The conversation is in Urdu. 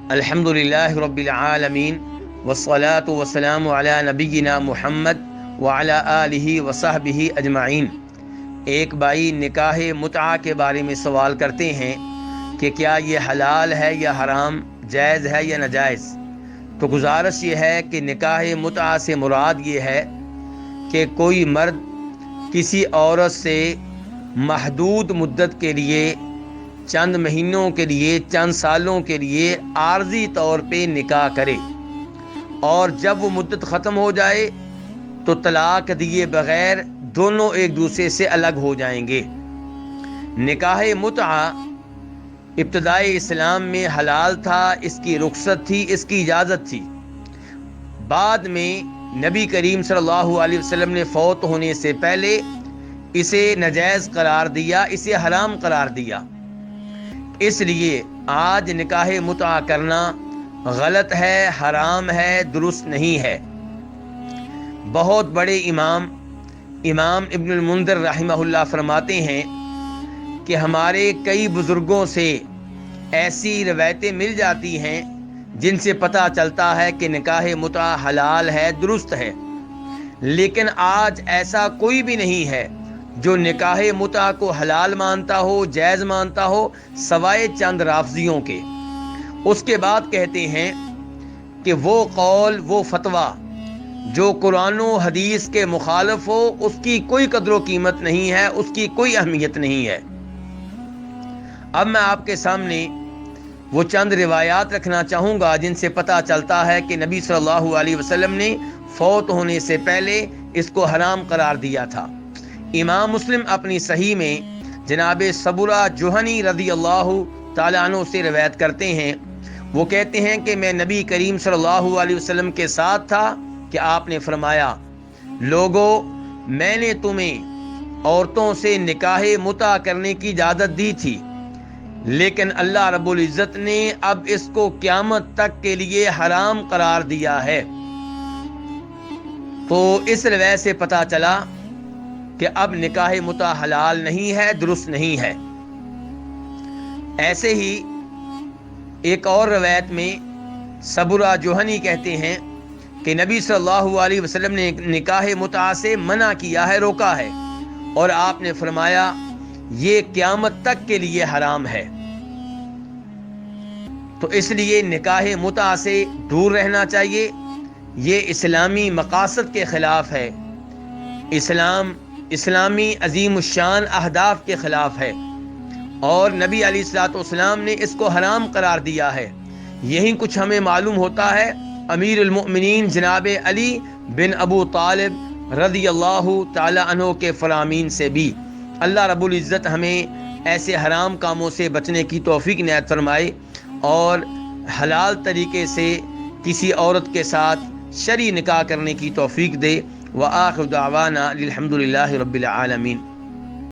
الحمدللہ رب العالمین والصلاة والسلام علی نبینا محمد وعلی آلہ وصحبہ اجمعین۔ ایک بھائی نکاح متعہ کے بارے میں سوال کرتے ہیں کہ کیا یہ حلال ہے یا حرام، جائز ہے یا ناجائز؟ تو گزارش یہ ہے کہ نکاح متعہ سے مراد یہ ہے کہ کوئی مرد کسی عورت سے محدود مدت کے لیے، چند مہینوں کے لیے، چند سالوں کے لیے عارضی طور پہ نکاح کرے، اور جب وہ مدت ختم ہو جائے تو طلاق دیے بغیر دونوں ایک دوسرے سے الگ ہو جائیں گے۔ نکاح متعہ ابتدائی اسلام میں حلال تھا، اس کی رخصت تھی، اس کی اجازت تھی۔ بعد میں نبی کریم صلی اللہ علیہ وسلم نے فوت ہونے سے پہلے اسے ناجائز قرار دیا، اسے حرام قرار دیا۔ اس لیے آج نکاح متعہ کرنا غلط ہے، حرام ہے، درست نہیں ہے۔ بہت بڑے امام ابن المنذر رحمہ اللہ فرماتے ہیں کہ ہمارے کئی بزرگوں سے ایسی روایتیں مل جاتی ہیں جن سے پتہ چلتا ہے کہ نکاح متعہ حلال ہے، درست ہے، لیکن آج ایسا کوئی بھی نہیں ہے جو نکاح متعہ کو حلال مانتا ہو، جائز مانتا ہو، سوائے چند رافضیوں کے۔ اس کے بعد کہتے ہیں کہ وہ قول، وہ فتویٰ جو قرآن و حدیث کے مخالف ہو، اس کی کوئی قدر و قیمت نہیں ہے، اس کی کوئی اہمیت نہیں ہے۔ اب میں آپ کے سامنے وہ چند روایات رکھنا چاہوں گا جن سے پتہ چلتا ہے کہ نبی صلی اللہ علیہ وسلم نے فوت ہونے سے پہلے اس کو حرام قرار دیا تھا۔ امام مسلم اپنی صحیح میں جناب سبرہ جہنی رضی اللہ تعالیٰ عنہ سے روایت کرتے ہیں، وہ کہتے ہیں کہ میں نبی کریم صلی اللہ علیہ وسلم کے ساتھ تھا کہ آپ نے فرمایا، لوگو، میں نے تمہیں عورتوں سے نکاح متعہ کرنے کی اجازت دی تھی، لیکن اللہ رب العزت نے اب اس کو قیامت تک کے لیے حرام قرار دیا ہے۔ تو اس روایت سے پتہ چلا کہ اب نکاح متعہ حلال نہیں ہے، درست نہیں ہے۔ ایسے ہی ایک اور روایت میں سبرہ جوہنی کہتے ہیں کہ نبی صلی اللہ علیہ وسلم نے نکاح متعہ سے منع کیا ہے، روکا ہے، اور آپ نے فرمایا یہ قیامت تک کے لیے حرام ہے۔ تو اس لیے نکاح متعہ سے دور رہنا چاہیے، یہ اسلامی مقاصد کے خلاف ہے، اسلامی عظیم الشان اہداف کے خلاف ہے، اور نبی علیہ الصلوۃ والسلام نے اس کو حرام قرار دیا ہے۔ یہی کچھ ہمیں معلوم ہوتا ہے امیر المؤمنین جناب علی بن ابو طالب رضی اللہ تعالی عنہ کے فرامین سے بھی۔ اللہ رب العزت ہمیں ایسے حرام کاموں سے بچنے کی توفیق عنایت فرمائے اور حلال طریقے سے کسی عورت کے ساتھ شرعی نکاح کرنے کی توفیق دے۔ وآخر دعوانا الحمدللہ رب العالمین۔